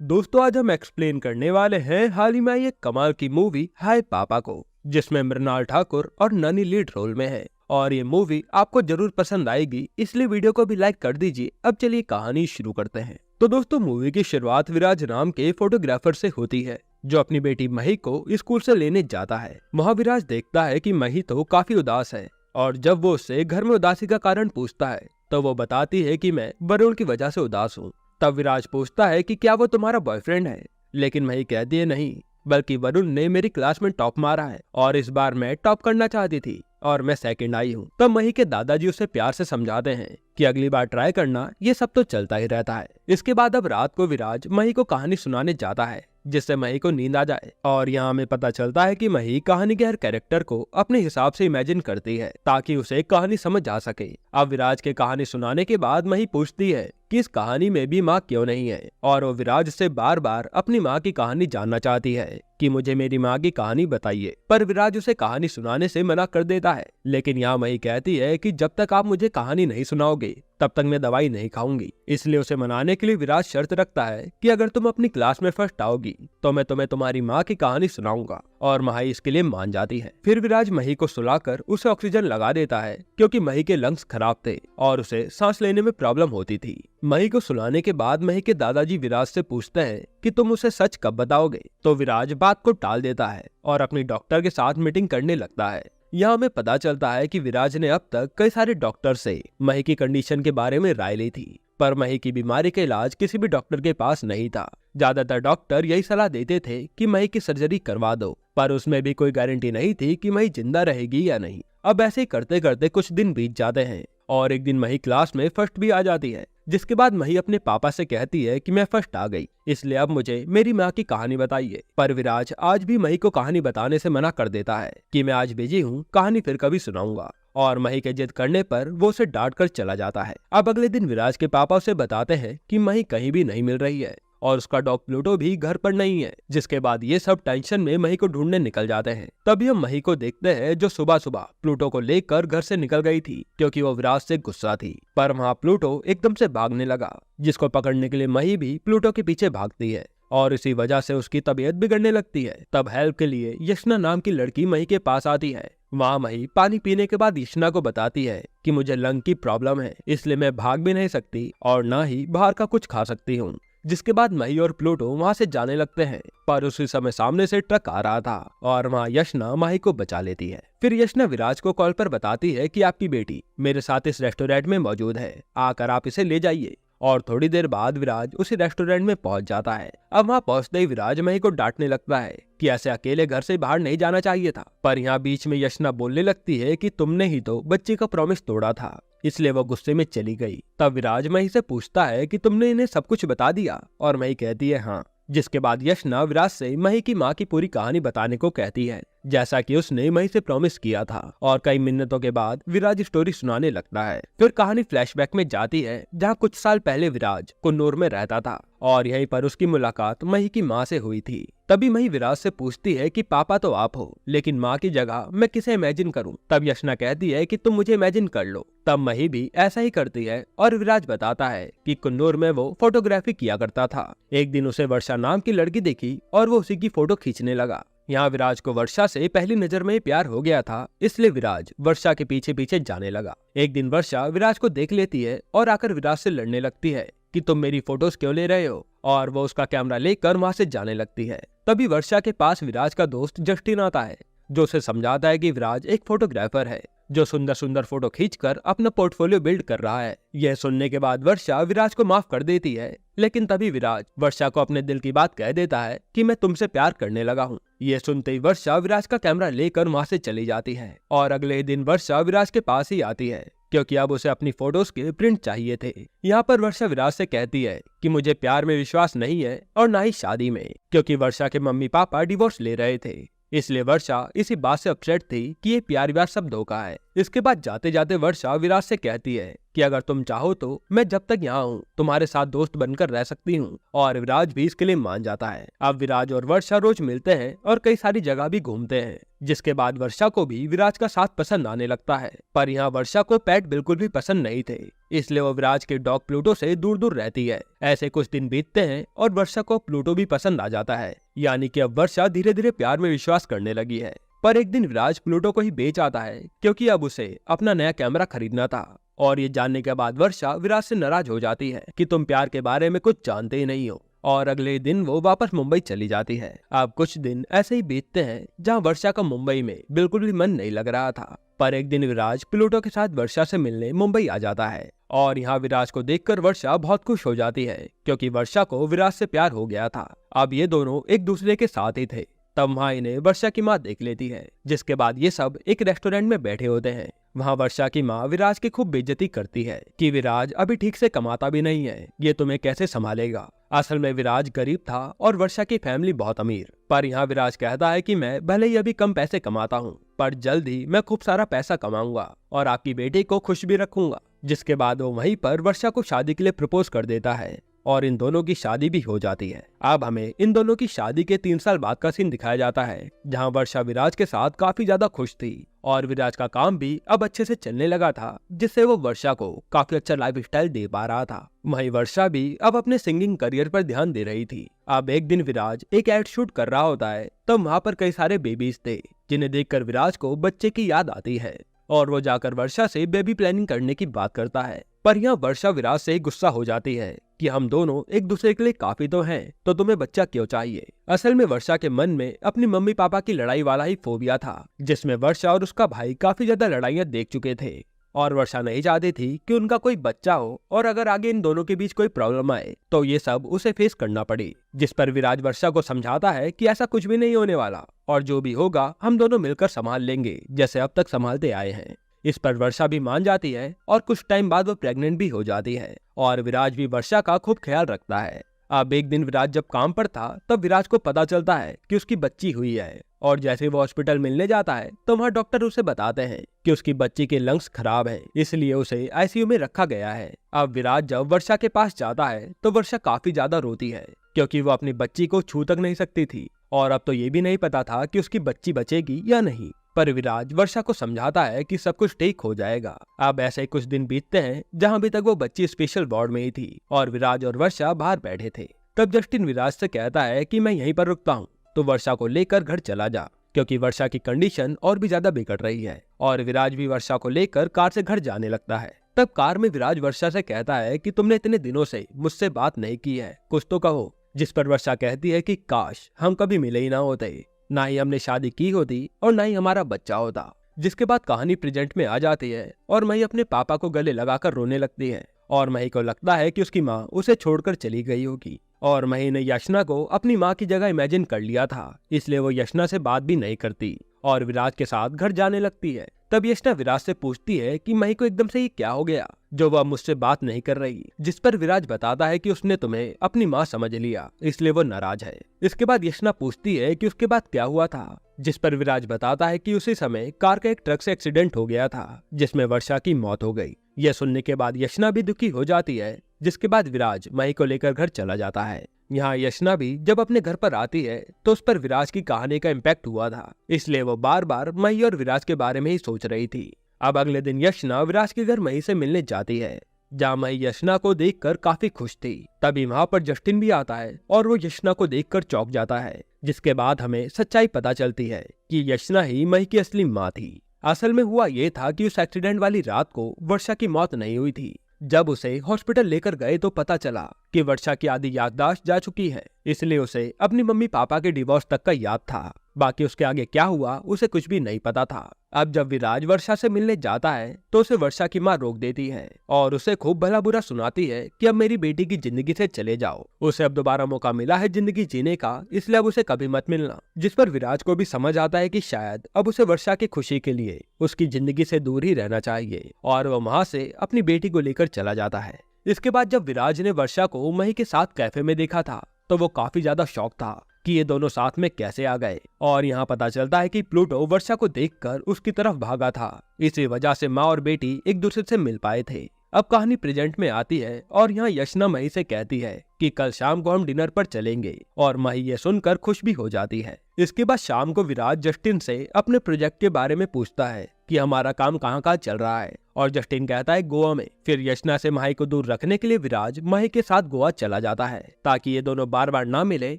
दोस्तों आज हम एक्सप्लेन करने वाले हैं हाल ही में आई एक कमाल की मूवी हाय पापा को, जिसमें मृणाल ठाकुर और ननी लीड रोल में है। और ये मूवी आपको जरूर पसंद आएगी, इसलिए वीडियो को भी लाइक कर दीजिए। अब चलिए कहानी शुरू करते हैं। तो दोस्तों मूवी की शुरुआत विराज नाम के फोटोग्राफर से होती है, जो अपनी बेटी मही को स्कूल से लेने जाता है। वहाँ विराज देखता है कि मही तो काफी उदास है, और जब वो उससे घर में उदासी का कारण पूछता है तो वो बताती है कि मैं वरुण की वजह से उदास हूँ। तब विराज पूछता है कि क्या वो तुम्हारा बॉयफ्रेंड है, लेकिन मही कहती है नहीं, बल्कि वरुण ने मेरी क्लास में टॉप मारा है और इस बार मैं टॉप करना चाहती थी और मैं सेकंड आई हूँ। तब मही के दादाजी उसे प्यार से समझाते हैं कि अगली बार ट्राई करना, ये सब तो चलता ही रहता है। इसके बाद अब रात को विराज मही को कहानी सुनाने जाता है, जिससे मही को नींद आ जाए। और यहाँ हमें पता चलता है कि मही कहानी के हर कैरेक्टर को अपने हिसाब से इमेजिन करती है, ताकि उसे कहानी समझ आ सके। अब विराज के कहानी सुनाने के बाद मही पूछती है कि इस कहानी में भी माँ क्यों नहीं है, और वो विराज से बार बार अपनी माँ की कहानी जानना चाहती है कि मुझे मेरी माँ की कहानी बताइए। पर विराज उसे कहानी सुनाने से मना कर देता है। लेकिन यहाँ मही कहती है कि जब तक आप मुझे कहानी नहीं सुनाओगे तब तक मैं दवाई नहीं खाऊंगी। इसलिए उसे मनाने के लिए विराज शर्त रखता है कि अगर तुम अपनी क्लास में फर्स्ट आओगी तो मैं तुम्हें तुम्हारी माँ की कहानी सुनाऊंगा, और मही इसके लिए मान जाती है। फिर विराज मही को सुलाकर उसे ऑक्सीजन लगा देता है, क्योंकि मही के लंग्स खराब थे और उसे सांस लेने में प्रॉब्लम होती थी। मही को सुलाने के बाद मही के दादाजी विराज से पूछते हैं कि तुम उसे सच कब बताओगे, तो विराज बात को टाल देता है और अपनी डॉक्टर के साथ मीटिंग करने लगता है। यहाँ हमें पता चलता है कि विराज ने अब तक कई सारे डॉक्टर से मही की कंडीशन के बारे में राय ली थी, पर मही की बीमारी का इलाज किसी भी डॉक्टर के पास नहीं था। ज्यादातर डॉक्टर यही सलाह देते थे कि मही की सर्जरी करवा दो, पर उसमें भी कोई गारंटी नहीं थी कि मही जिंदा रहेगी या नहीं। अब ऐसे ही करते करते कुछ दिन बीत जाते हैं, और एक दिन मही क्लास में फर्स्ट भी आ जाती है। जिसके बाद मही अपने पापा से कहती है कि मैं फर्स्ट आ गई, इसलिए अब मुझे मेरी माँ की कहानी बताइए। पर विराज आज भी मही को कहानी बताने से मना कर देता है कि मैं आज बिजी हूँ, कहानी फिर कभी सुनाऊंगा। और मही के जिद करने पर वो उसे डांट कर चला जाता है। अब अगले दिन विराज के पापा उसे बताते हैं कि मही कहीं भी नहीं मिल रही है और उसका डॉग प्लूटो भी घर पर नहीं है। जिसके बाद ये सब टेंशन में मही को ढूंढने निकल जाते हैं। तभी हम मही को देखते हैं, जो सुबह सुबह प्लूटो को लेकर घर से निकल गई थी, क्योंकि वो विराज से गुस्सा थी। पर वहाँ प्लूटो एकदम से भागने लगा, जिसको पकड़ने के लिए मही भी प्लूटो के पीछे भागती है, और इसी वजह से उसकी तबीयत बिगड़ने लगती है। तब हेल्प के लिए यशना नाम की लड़की मही के पास आती है। वहाँ मही पानी पीने के बाद यशना को बताती है कि मुझे लंग की प्रॉब्लम है, इसलिए मैं भाग भी नहीं सकती और ना ही बाहर का कुछ खा सकती हूँ। जिसके बाद मही और प्लूटो वहाँ से जाने लगते हैं, पर उसी समय सामने से ट्रक आ रहा था और वहाँ यशना मही को बचा लेती है। फिर यशना विराज को कॉल पर बताती है कि आपकी बेटी मेरे साथ इस रेस्टोरेंट में मौजूद है, आकर आप इसे ले जाइए। और थोड़ी देर बाद विराज उसी रेस्टोरेंट में पहुंच जाता है। अब वहाँ पहुंचते ही विराज मही को डांटने लगता है कि ऐसे अकेले घर से बाहर नहीं जाना चाहिए था। पर यहाँ बीच में यशना बोलने लगती है कि तुमने ही तो बच्चे का प्रॉमिस तोड़ा था, इसलिए वो गुस्से में चली गई। तब विराज मही से पूछता है कि तुमने इन्हें सब कुछ बता दिया, और मही कहती है हाँ। जिसके बाद यशना विराज से मही की माँ की पूरी कहानी बताने को कहती है, जैसा कि उसने मही से प्रॉमिस किया था। और कई मिन्नतों के बाद विराज स्टोरी सुनाने लगता है। फिर कहानी फ्लैशबैक में जाती है, जहाँ कुछ साल पहले विराज कुन्नूर में रहता था और यहीं पर उसकी मुलाकात मही की माँ से हुई थी। तभी मही विराज से पूछती है कि पापा तो आप हो, लेकिन माँ की जगह मैं किसे इमेजिन करूं? तब यशना कहती है कि तुम मुझे इमेजिन कर लो। तब मही भी ऐसा ही करती है, और विराज बताता है कि कुन्नूर में वो फोटोग्राफी किया करता था। एक दिन उसे वर्षा नाम की लड़की देखी और वो उसी की फोटो खींचने लगा। यहाँ विराज को वर्षा से पहली नजर में प्यार हो गया था, इसलिए विराज वर्षा के पीछे पीछे जाने लगा। एक दिन वर्षा विराज को देख लेती है और आकर विराज से लड़ने लगती है कि तुम मेरी फोटोज क्यों ले रहे हो, और वो उसका कैमरा लेकर वहां से जाने लगती है। तभी वर्षा के पास विराज का दोस्त जस्टिन आता है, जो उसे समझाता है कि विराज एक फोटोग्राफर है, जो सुंदर सुंदर फोटो खींचकर अपना पोर्टफोलियो बिल्ड कर रहा है। यह सुनने के बाद वर्षा विराज को माफ कर देती है, लेकिन तभी विराज वर्षा को अपने दिल की बात कह देता है कि मैं तुमसे प्यार करने लगा हूँ। ये सुनते ही वर्षा विराज का कैमरा लेकर वहां से चली जाती है, और अगले दिन वर्षा विराज के पास ही आती है, क्योंकि अब उसे अपनी फोटोज के प्रिंट चाहिए थे। यहाँ पर वर्षा विराज से कहती है कि मुझे प्यार में विश्वास नहीं है और ना ही शादी में, क्योंकि वर्षा के मम्मी पापा डिवोर्स ले रहे थे। इसलिए वर्षा इसी बात से अपसेट थी कि ये प्यार व्यार सब धोखा है। इसके बाद जाते जाते वर्षा विराज से कहती है कि अगर तुम चाहो तो मैं जब तक यहाँ हूँ तुम्हारे साथ दोस्त बनकर रह सकती हूँ, और विराज भी इसके लिए मान जाता है। अब विराज और वर्षा रोज मिलते हैं और कई सारी जगह भी घूमते हैं, जिसके बाद वर्षा को भी विराज का साथ पसंद आने लगता है। पर यहाँ वर्षा को पेट बिल्कुल भी पसंद नहीं थे, इसलिए वो विराज के डॉग प्लूटो से दूर दूर रहती है। ऐसे कुछ दिन बीतते हैं और वर्षा को प्लूटो भी पसंद आ जाता है, यानी कि अब वर्षा धीरे धीरे प्यार में विश्वास करने लगी है। पर एक दिन विराज प्लूटो को ही बेच आता है, क्योंकि अब उसे अपना नया कैमरा खरीदना था। और ये जानने के बाद वर्षा विराज से नाराज हो जाती है कि तुम प्यार के बारे में कुछ जानते ही नहीं हो, और अगले दिन वो वापस मुंबई चली जाती है। अब कुछ दिन ऐसे ही बीतते हैं जहाँ वर्षा का मुंबई में बिल्कुल भी मन नहीं लग रहा था। पर एक दिन विराज प्लूटो के साथ वर्षा से मिलने मुंबई आ जाता है, और यहाँ विराज को देखकर वर्षा बहुत खुश हो जाती है, क्योंकि वर्षा को विराज से प्यार हो गया था। अब ये दोनों एक दूसरे के साथ ही थे। तब वहाँ इन्हें वर्षा की माँ देख लेती है, जिसके बाद ये सब एक रेस्टोरेंट में बैठे होते हैं। वहाँ वर्षा की माँ विराज की खूब बेइज्जती करती है कि विराज अभी ठीक से कमाता भी नहीं है, ये तुम्हें कैसे संभालेगा। असल में विराज गरीब था और वर्षा की फैमिली बहुत अमीर। पर यहाँ विराज कहता है कि मैं भले ही अभी कम पैसे कमाता हूँ, पर जल्द ही मैं खूब सारा पैसा कमाऊंगा और आपकी बेटी को खुश भी रखूंगा। जिसके बाद वो वहीं पर वर्षा को शादी के लिए प्रपोज कर देता है, और इन दोनों की शादी भी हो जाती है। अब हमें इन दोनों की शादी के 3 साल बाद का सीन दिखाया जाता है, जहां वर्षा विराज के साथ काफी ज्यादा खुश थी, और विराज का काम भी अब अच्छे से चलने लगा था, जिससे वो वर्षा को काफी अच्छा लाइफ स्टाइल दे पा रहा था। वहीं वर्षा भी अब अपने सिंगिंग करियर पर ध्यान दे रही थी। अब एक दिन विराज एक एड शूट कर रहा होता है, तब वहाँ पर कई सारे बेबीज थे, जिन्हें देखकर विराज को बच्चे की याद आती है, और वो जाकर वर्षा से बेबी प्लानिंग करने की बात करता है। पर यहाँ वर्षा विराज से गुस्सा हो जाती है कि हम दोनों एक दूसरे के लिए काफी तो हैं, तो तुम्हें बच्चा क्यों चाहिए। असल में वर्षा के मन में अपनी मम्मी पापा की लड़ाई वाला ही फोबिया था, जिसमें वर्षा और उसका भाई काफी ज्यादा लड़ाइयाँ देख चुके थे, और वर्षा नहीं चाहती थी कि उनका कोई बच्चा हो, और अगर आगे इन दोनों के बीच कोई प्रॉब्लम आए तो ये सब उसे फेस करना पड़े। जिस पर विराज वर्षा को समझाता है कि ऐसा कुछ भी नहीं होने वाला, और जो भी होगा हम दोनों मिलकर संभाल लेंगे, जैसे अब तक संभालते आए हैं। इस पर वर्षा भी मान जाती है, और कुछ टाइम बाद वो प्रेग्नेंट भी हो जाती है, और विराज भी वर्षा का खूब ख्याल रखता है। अब एक दिन विराज जब काम पर था, तब विराज को पता चलता है कि उसकी बच्ची हुई है, और जैसे वो हॉस्पिटल मिलने जाता है तो वहाँ डॉक्टर उसे बताते हैं कि उसकी बच्ची के लंग्स खराब हैं, इसलिए उसे आईसीयू में रखा गया है। अब विराज जब वर्षा के पास जाता है तो वर्षा काफी ज्यादा रोती है, क्योंकि वो अपनी बच्ची को छू तक नहीं सकती थी, और अब तो ये भी नहीं पता था कि उसकी बच्ची बचेगी या नहीं। पर विराज वर्षा को समझाता है कि सब कुछ ठीक हो जाएगा। अब ऐसे कुछ दिन बीतते हैं जहां अभी तक वो बच्ची स्पेशल वार्ड में ही थी, और विराज और वर्षा बाहर बैठे थे। तब जस्टिन विराज से कहता है कि मैं यहीं पर रुकता हूँ, तो वर्षा को लेकर घर चला जा, क्योंकि वर्षा की कंडीशन और भी ज्यादा बिगड़ रही है। और विराज भी वर्षा को लेकर कार से घर जाने लगता है। तब कार में विराज वर्षा से कहता है कि तुमने इतने दिनों से मुझसे बात नहीं की है, कुछ तो कहो। जिस पर वर्षा कहती है कि काश हम कभी मिले ही ना होते, ना ही हमने शादी की होती और ना ही हमारा बच्चा होता। जिसके बाद कहानी प्रेजेंट में आ जाती है, और मही अपने पापा को गले लगाकर रोने लगती है, और मही को लगता है कि उसकी माँ उसे छोड़कर चली गई होगी, और मही ने यशना को अपनी माँ की जगह इमेजिन कर लिया था, इसलिए वो यशना से बात भी नहीं करती और विराज के साथ घर जाने लगती है। तब यशना विराज से पूछती है कि मही को एकदम से ये क्या हो गया जो वह मुझसे बात नहीं कर रही, जिस पर विराज बताता है कि उसने तुम्हें अपनी माँ समझ लिया, इसलिए वो नाराज है। इसके बाद यशना पूछती है कि उसके बाद क्या हुआ था, जिस पर विराज बताता है कि उसी समय कार का एक ट्रक से एक्सीडेंट हो गया था, जिसमें वर्षा की मौत हो गई। यह सुनने के बाद यशना भी दुखी हो जाती है, जिसके बाद विराज मही को लेकर घर चला जाता है। यहाँ यशना भी जब अपने घर पर आती है तो उस पर विराज की कहानी का इम्पैक्ट हुआ था, इसलिए वो बार बार मही और विराज के बारे में ही सोच रही थी। अब अगले दिन यशना विराज के घर मही से मिलने जाती है, जहाँ मही यशना को देखकर काफी खुश थी। तभी वहाँ पर जस्टिन भी आता है और वो यशना को देखकर चौंक जाता है, जिसके बाद हमें सच्चाई पता चलती है कि यशना ही मही की असली माँ थी। असल में हुआ ये था कि उस एक्सीडेंट वाली रात को वर्षा की मौत नहीं हुई थी। जब उसे हॉस्पिटल लेकर गए तो पता चला कि वर्षा की आधी याददाश्त जा चुकी है, इसलिए उसे अपनी मम्मी पापा के डिवोर्स तक का याद था। बाकी उसके आगे क्या हुआ उसे कुछ भी नहीं पता था। अब जब विराज वर्षा से मिलने जाता है तो उसे वर्षा की माँ रोक देती है और उसे खूब भला बुरा सुनाती है कि अब मेरी बेटी की जिंदगी से चले जाओ, उसे अब दोबारा मौका मिला है जिंदगी जीने का, इसलिए अब उसे कभी मत मिलना। जिस पर विराज को भी समझ आता है कि शायद अब उसे वर्षा की खुशी के लिए उसकी जिंदगी से दूर ही रहना चाहिए, और वह वहाँ से अपनी बेटी को लेकर चला जाता है। इसके बाद जब विराज ने वर्षा को मही के साथ कैफे में देखा था तो वो काफी ज्यादा शॉक था कि ये दोनों साथ में कैसे आ गए, और यहाँ पता चलता है कि प्लूटो वर्षा को देखकर उसकी तरफ भागा था। इसी वजह से माँ और बेटी एक दूसरे से मिल पाए थे। अब कहानी प्रेजेंट में आती है और यहाँ यशना मही से कहती है कि कल शाम को हम डिनर पर चलेंगे और मही ये सुनकर खुश भी हो जाती है। इसके बाद शाम को विराज जस्टिन से अपने प्रोजेक्ट के बारे में पूछता है कि हमारा काम कहाँ चल रहा है और जस्टिन कहता है गोवा में। फिर यशना से मही को दूर रखने के लिए विराज मही के साथ गोवा चला जाता है ताकि ये दोनों बार बार ना मिले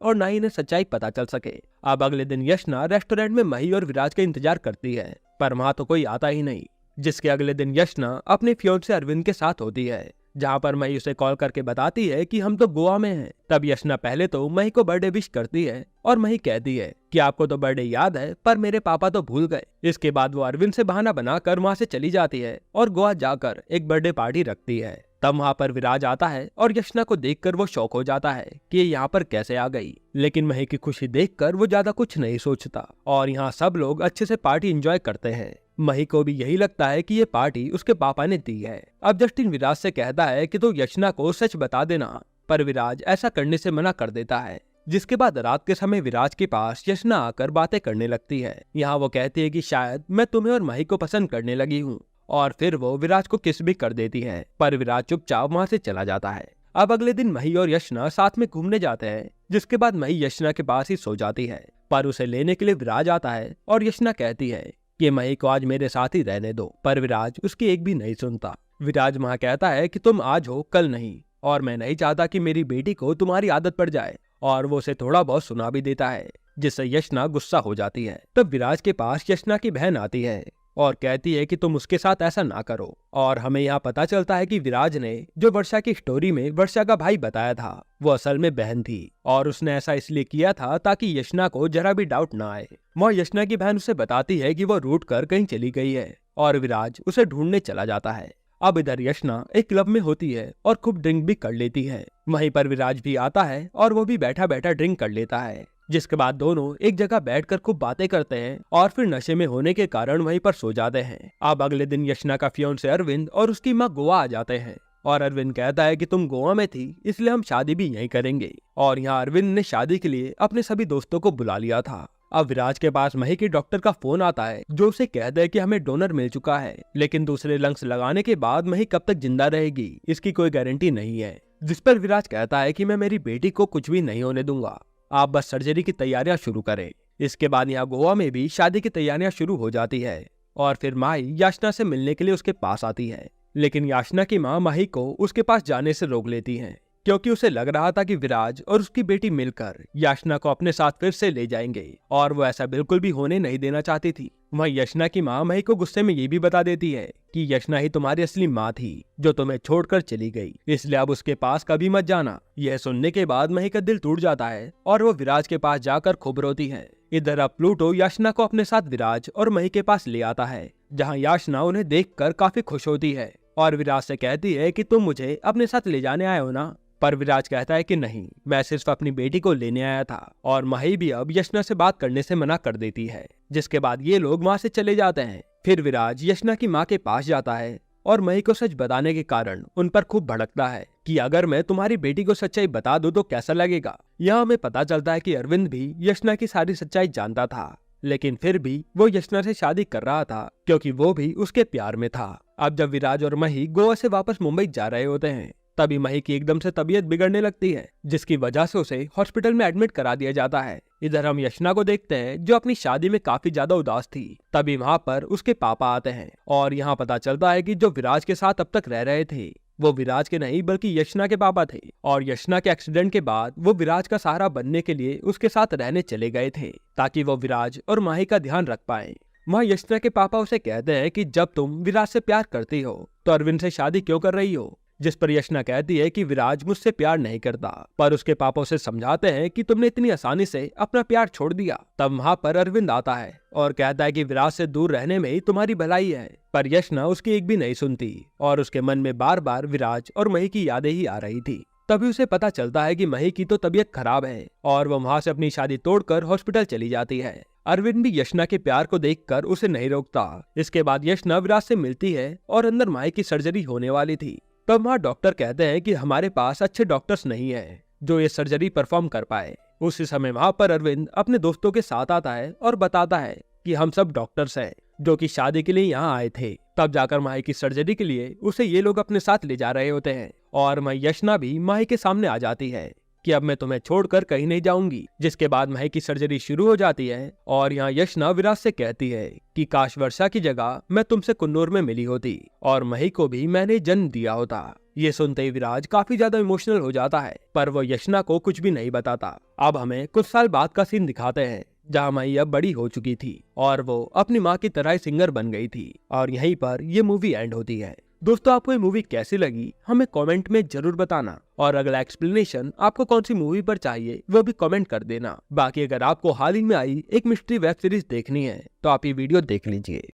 और ना ही इन्हें सच्चाई पता चल सके। अब अगले दिन यशना रेस्टोरेंट में मही और विराज का इंतजार करती है पर वहाँ तो कोई आता ही नहीं, जिसके अगले दिन यशना अपने फियोंसे अरविंद के साथ होती है जहाँ पर मही उसे कॉल करके बताती है कि हम तो गोवा में हैं। तब यशना पहले तो मही को बर्थडे विश करती है और मही कहती है कि आपको तो बर्थडे याद है पर मेरे पापा तो भूल गए। इसके बाद वो अरविंद से बहाना बनाकर वहाँ से चली जाती है और गोवा जाकर एक बर्थडे पार्टी रखती है। तब वहाँ पर विराज आता है और यशना को देखकर वो शॉक हो जाता है कि ये यहाँ पर कैसे आ गई, लेकिन मही की खुशी देखकर वो ज्यादा कुछ नहीं सोचता और यहाँ सब लोग अच्छे से पार्टी एंजॉय करते हैं। मही को भी यही लगता है कि ये पार्टी उसके पापा ने दी है। अब जस्टिन विराज से कहता है कि तो यशना को सच बता देना, पर विराज ऐसा करने से मना कर देता है। जिसके बाद रात के समय विराज के पास यशना आकर बातें करने लगती है। यहाँ वो कहती है कि शायद मैं तुम्हें और मही को पसंद करने लगी हूँ और फिर वो विराज को किस भी कर देती है, पर विराज चुपचाप वहाँ से चला जाता है। अब अगले दिन मही और यशना साथ में घूमने जाते हैं, जिसके बाद मही यशना के पास ही सो जाती है पर उसे लेने के लिए विराज आता है और यशना कहती है कि मही को आज मेरे साथ ही रहने दो, पर विराज उसकी एक भी नहीं सुनता। विराज वहाँ कहता है कि तुम आज हो कल नहीं और मैं नहीं चाहता कि मेरी बेटी को तुम्हारी आदत पड़ जाए, और वो उसे थोड़ा बहुत सुना भी देता है जिससे यशना गुस्सा हो जाती है। तब विराज के पास यशना की बहन आती है और कहती है कि तुम उसके साथ ऐसा ना करो, और हमें यहाँ पता चलता है कि विराज ने जो वर्षा की स्टोरी में वर्षा का भाई बताया था वो असल में बहन थी और उसने ऐसा इसलिए किया था ताकि यशना को जरा भी डाउट ना आए। वह यशना की बहन उसे बताती है कि वो रूट कर कहीं चली गई है और विराज उसे ढूंढने चला जाता है। अब इधर यशना एक क्लब में होती है और खूब ड्रिंक भी कर लेती है। वहीं पर विराज भी आता है और वो भी बैठा बैठा ड्रिंक कर लेता है, जिसके बाद दोनों एक जगह बैठकर खूब बातें करते हैं और फिर नशे में होने के कारण वहीं पर सो जाते हैं। अब अगले दिन यशना का फियोंसे अरविंद और उसकी माँ गोवा आ जाते हैं और अरविंद कहता है कि तुम गोवा में थी इसलिए हम शादी भी यहीं करेंगे, और यहाँ अरविंद ने शादी के लिए अपने सभी दोस्तों को बुला लिया था। अब विराज के पास मही के डॉक्टर का फोन आता है जो उसे कहता है कि हमें डोनर मिल चुका है, लेकिन दूसरे लंग्स लगाने के बाद मही कब तक जिंदा रहेगी इसकी कोई गारंटी नहीं है। जिस पर विराज कहता है कि मैं मेरी बेटी को कुछ भी नहीं होने दूंगा, आप बस सर्जरी की तैयारियां शुरू करें। इसके बाद यहाँ गोवा में भी शादी की तैयारियां शुरू हो जाती है और फिर माही याचना से मिलने के लिए उसके पास आती है, लेकिन याचना की माँ माही को उसके पास जाने से रोक लेती है क्योंकि उसे लग रहा था कि विराज और उसकी बेटी मिलकर याचना को अपने साथ फिर से ले जाएंगे और वो ऐसा बिल्कुल भी होने नहीं देना चाहती थी। वहीं यशना की माँ मही को गुस्से में ये भी बता देती है कि यशना ही तुम्हारी असली माँ थी जो तुम्हें छोड़कर चली गई, इसलिए अब उसके पास कभी मत जाना। यह सुनने के बाद मही का दिल टूट जाता है और वो विराज के पास जाकर खूब रोती है। इधर अब प्लूटो याचना को अपने साथ विराज और मही के पास ले आता है, जहाँ याचना उन्हें देखकर काफी खुश होती है और विराज से कहती है कि तुम मुझे अपने साथ ले जाने आए हो ना, पर विराज कहता है कि नहीं, मैं सिर्फ अपनी बेटी को लेने आया था, और मही भी अब यशना से बात करने से मना कर देती है। जिसके बाद ये लोग वहाँ से चले जाते हैं। फिर विराज यशना की माँ के पास जाता है और मही को सच बताने के कारण उन पर खूब भड़कता है कि अगर मैं तुम्हारी बेटी को सच्चाई बता दूं तो कैसा लगेगा। यहाँ हमें पता चलता है कि अरविंद भी यशना की सारी सच्चाई जानता था, लेकिन फिर भी वो यशना से शादी कर रहा था क्योंकि वो भी उसके प्यार में था। अब जब विराज और मही गोवा से वापस मुंबई जा रहे होते हैं तभी मही की एकदम से तबीयत बिगड़ने लगती है, जिसकी वजह से उसे हॉस्पिटल में एडमिट करा दिया जाता है। इधर हम यशना को देखते हैं जो अपनी शादी में काफी ज्यादा उदास थी। तभी वहाँ पर उसके पापा आते हैं और यहाँ पता चलता है कि जो विराज के साथ अब तक रह रहे थे वो विराज के नहीं बल्कि यशना के पापा थे, और यशना के एक्सीडेंट के बाद वो विराज का सहारा बनने के लिए उसके साथ रहने चले गए थे ताकि वो विराज और माही का ध्यान रख पाए। वहाँ यशना के पापा उसे कहते हैं कि जब तुम विराज से प्यार करती हो तो अरविंद से शादी क्यों कर रही हो, जिस पर यशना कहती है कि विराज मुझसे प्यार नहीं करता, पर उसके पापा उसे समझाते हैं कि तुमने इतनी आसानी से अपना प्यार छोड़ दिया। तब वहाँ पर अरविंद आता है और कहता है कि विराज से दूर रहने में ही तुम्हारी भलाई है, पर यशना उसकी एक भी नहीं सुनती और उसके मन में बार बार विराज और मही की यादें ही आ रही थी। तभी उसे पता चलता है कि मही की तो तबीयत खराब है और वो वहाँ से अपनी शादी तोड़कर हॉस्पिटल चली जाती है। अरविंद भी यशना के प्यार को देखकर उसे नहीं रोकता। इसके बाद यशना विराज से मिलती है और अंदर माही की सर्जरी होने वाली थी। तब वहाँ डॉक्टर कहते हैं कि हमारे पास अच्छे डॉक्टर्स नहीं है जो ये सर्जरी परफॉर्म कर पाए। उसी समय वहाँ पर अरविंद अपने दोस्तों के साथ आता है और बताता है कि हम सब डॉक्टर्स हैं जो कि शादी के लिए यहाँ आए थे। तब जाकर माही की सर्जरी के लिए उसे ये लोग अपने साथ ले जा रहे होते हैं और वहीं यशना भी माही के सामने आ जाती है कि अब मैं तुम्हें छोड़कर कहीं नहीं जाऊंगी। जिसके बाद माही की सर्जरी शुरू हो जाती है और यहाँ यशना विराज से कहती है कि काश वर्षा की जगह मैं तुमसे कुन्नूर में मिली होती और माही को भी मैंने जन्म दिया होता। ये सुनते ही विराज काफी ज्यादा इमोशनल हो जाता है, पर वो यशना को कुछ भी नहीं बताता। अब हमें कुछ साल बाद का सीन दिखाते हैं जहाँ माही अब बड़ी हो चुकी थी और वो अपनी माँ की तरह सिंगर बन गई थी और यहीं पर ये मूवी एंड होती है। दोस्तों, आपको ये मूवी कैसी लगी हमें कमेंट में जरूर बताना और अगला एक्सप्लेनेशन आपको कौन सी मूवी पर चाहिए वो भी कमेंट कर देना। बाकी अगर आपको हाल ही में आई एक मिस्ट्री वेब सीरीज देखनी है तो आप ये वीडियो देख लीजिए।